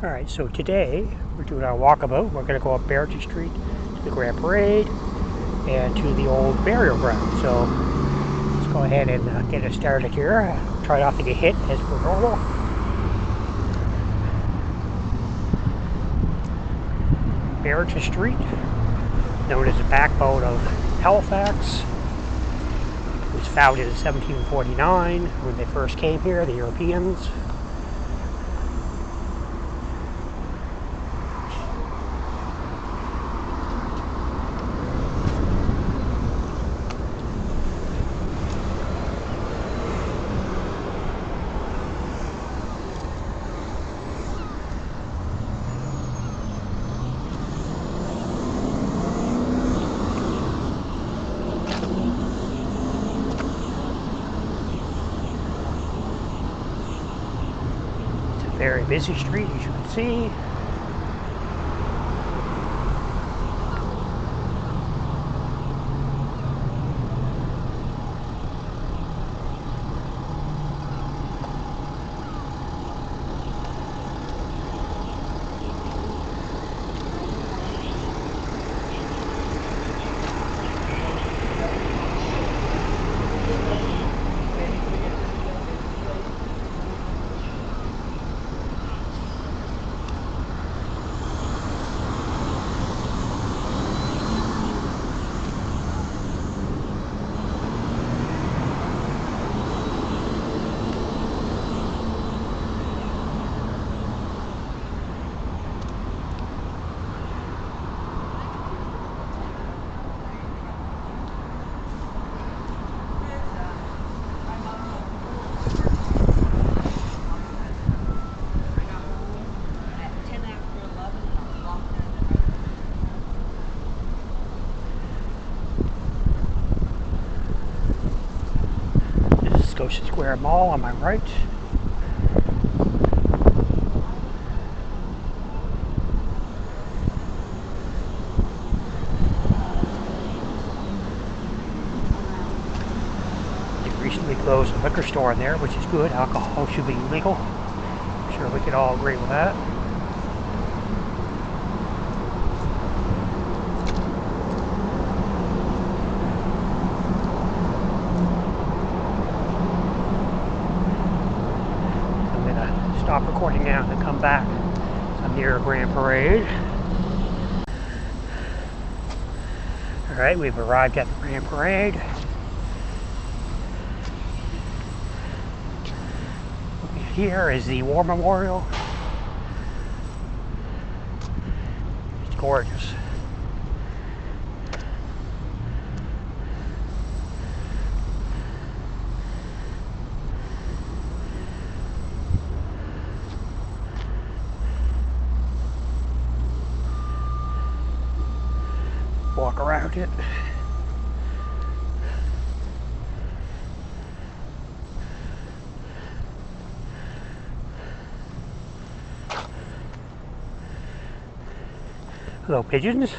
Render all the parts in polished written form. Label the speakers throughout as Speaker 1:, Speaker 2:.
Speaker 1: Alright, so today we're doing our walkabout. We're going to go up Barrington Street to the Grand Parade and to the old burial ground. So let's go ahead and get it started here. Try not to get hit as per normal. Barrington Street, known as the backbone of Halifax, was founded in 1749 when they first came here, the Europeans. Very busy street, as you can see. Scotia Square Mall on my right. They recently closed a liquor store in there, which is good. Alcohol should be legal. I'm sure we could all agree with that. Stop recording now and come back. I'm near Grand Parade. Alright, we've arrived at the Grand Parade. Here is the War Memorial. It's gorgeous. Walk around it. Hello, pigeons.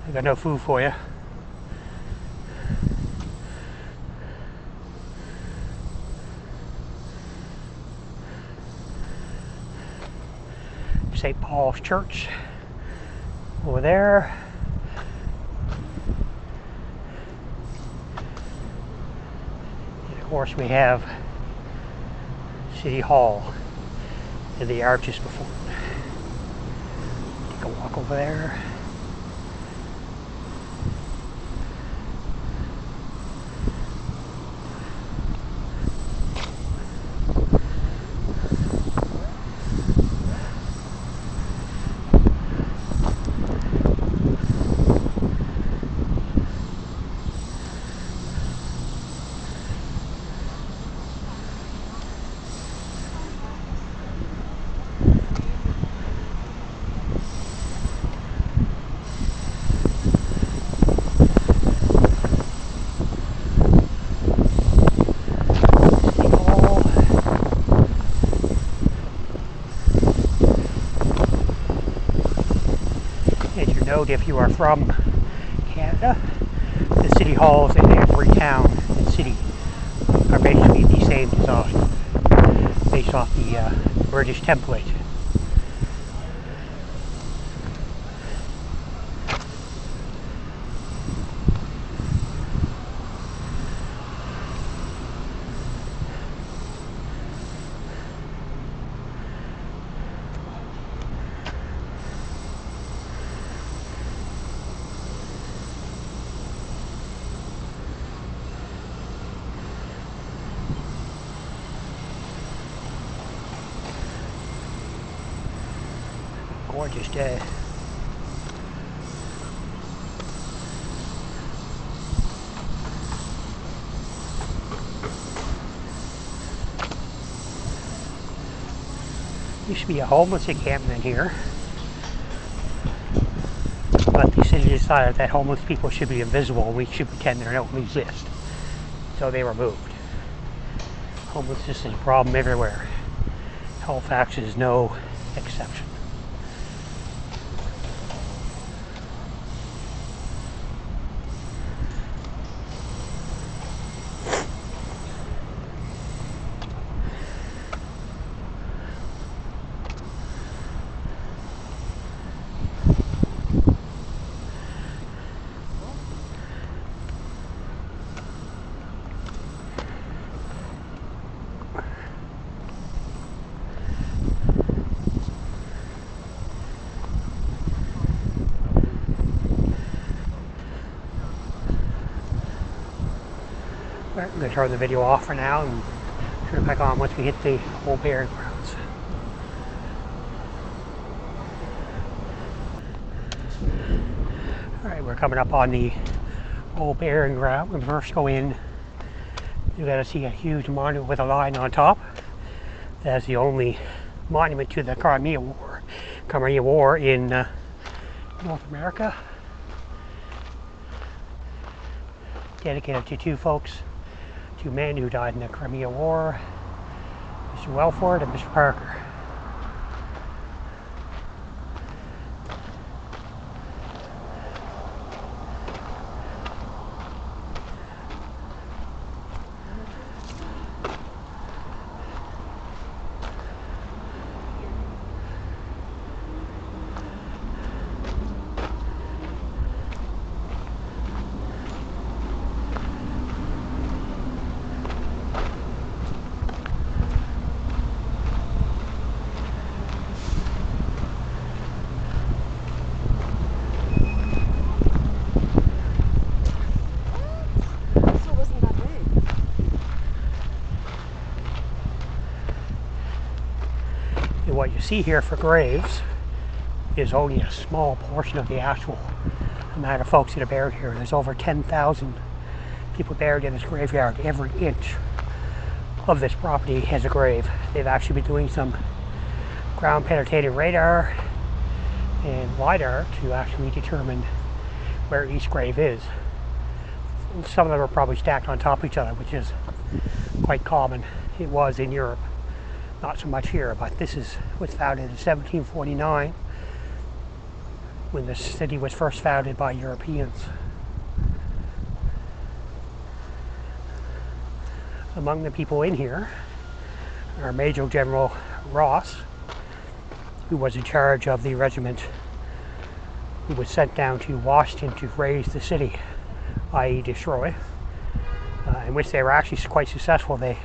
Speaker 1: I got no food for you. St. Paul's Church over there. Of course, we have City Hall and the arches before it. Take a walk over there. Note, if you are from Canada, the city halls in every town and city are basically the same design, based off the British template. gorgeous day. Used to be a homeless encampment here, but the city decided that homeless people should be invisible and we should pretend they don't exist. So they were moved. Homelessness is a problem everywhere. Halifax is no exception. I'm going to turn the video off for now and turn it back on once we hit the old burial grounds. Alright, we're coming up on the old burying ground. When we first go in, you're going to see a huge monument with a line on top. That's the only monument to the Crimea War in North America. Dedicated to two men who died in the Crimea War, Mr. Welford and Mr. Parker. What you see here for graves is only a small portion of the actual amount of folks that are buried here. There's over 10,000 people buried in this graveyard. Every inch of this property has a grave. They've actually been doing some ground penetrating radar and LiDAR to actually determine where each grave is. And some of them are probably stacked on top of each other, which is quite common. It was in Europe. Not so much here, but this was founded in 1749 when the city was first founded by Europeans. Among the people in here are Major General Ross, who was in charge of the regiment who was sent down to Washington to raise the city, i.e. destroy, in which they were actually quite successful. They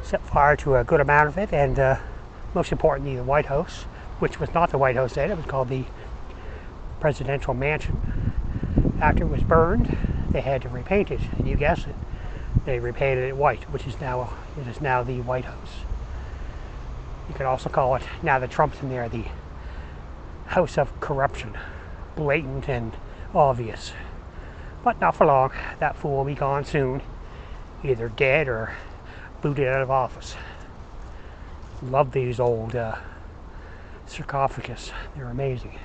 Speaker 1: set fire to a good amount of it, and most importantly the White House, which was not the White House then, it was called the Presidential Mansion. After it was burned, they had to repaint it, and you guessed it, they repainted it white, which is now the White House. You could also call it, now that Trump's in there, the House of Corruption. Blatant and obvious. But not for long. That fool will be gone soon, either dead or booted out of office. Love these old sarcophagus. They're amazing.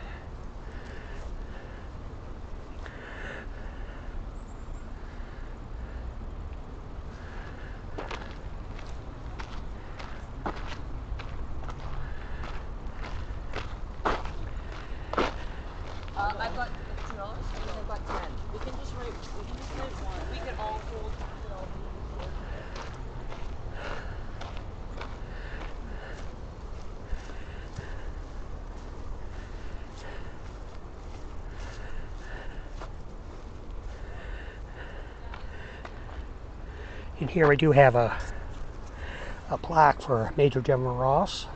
Speaker 2: I've got $2 and I've got 10. We can just write one. We can all hold it all.
Speaker 1: And here we do have a plaque for Major General Ross.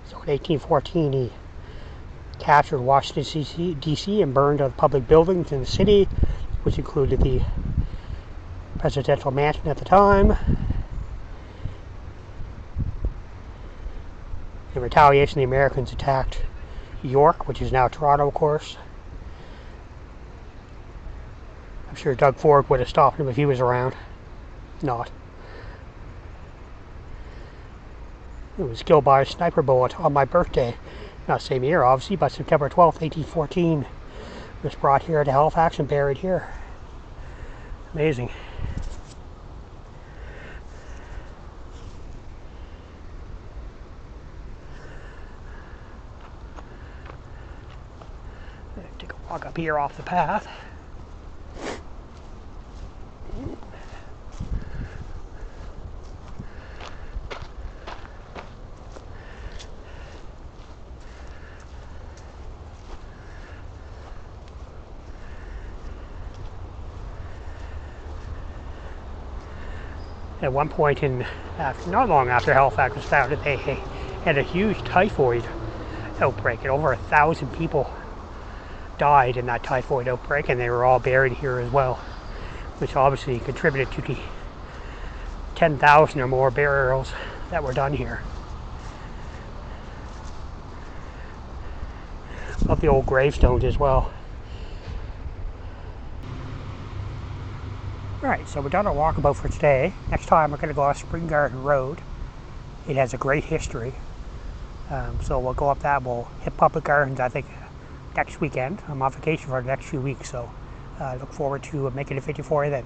Speaker 1: So in 1814 he captured Washington, D.C. and burned public buildings in the city, which included the presidential mansion at the time. In retaliation, the Americans attacked York, which is now Toronto, of course. I'm sure Doug Ford would have stopped him if he was around. Not. He was killed by a sniper bullet on my birthday. Not same year, obviously, but September 12th, 1814. Was brought here to Halifax and buried here. Amazing. Take a walk up here off the path. At one point, not long after Halifax was founded, they had a huge typhoid outbreak, and over 1,000 people died in that typhoid outbreak, and they were all buried here as well, which obviously contributed to the 10,000 or more burials that were done here. Love the old gravestones as well. Alright, so we're done our walkabout for today. Next time we're going to go off Spring Garden Road. It has a great history. So we'll go up that. We'll hit Public Gardens, I think, next weekend. I'm on vacation for the next few weeks, so I look forward to making a video for you then.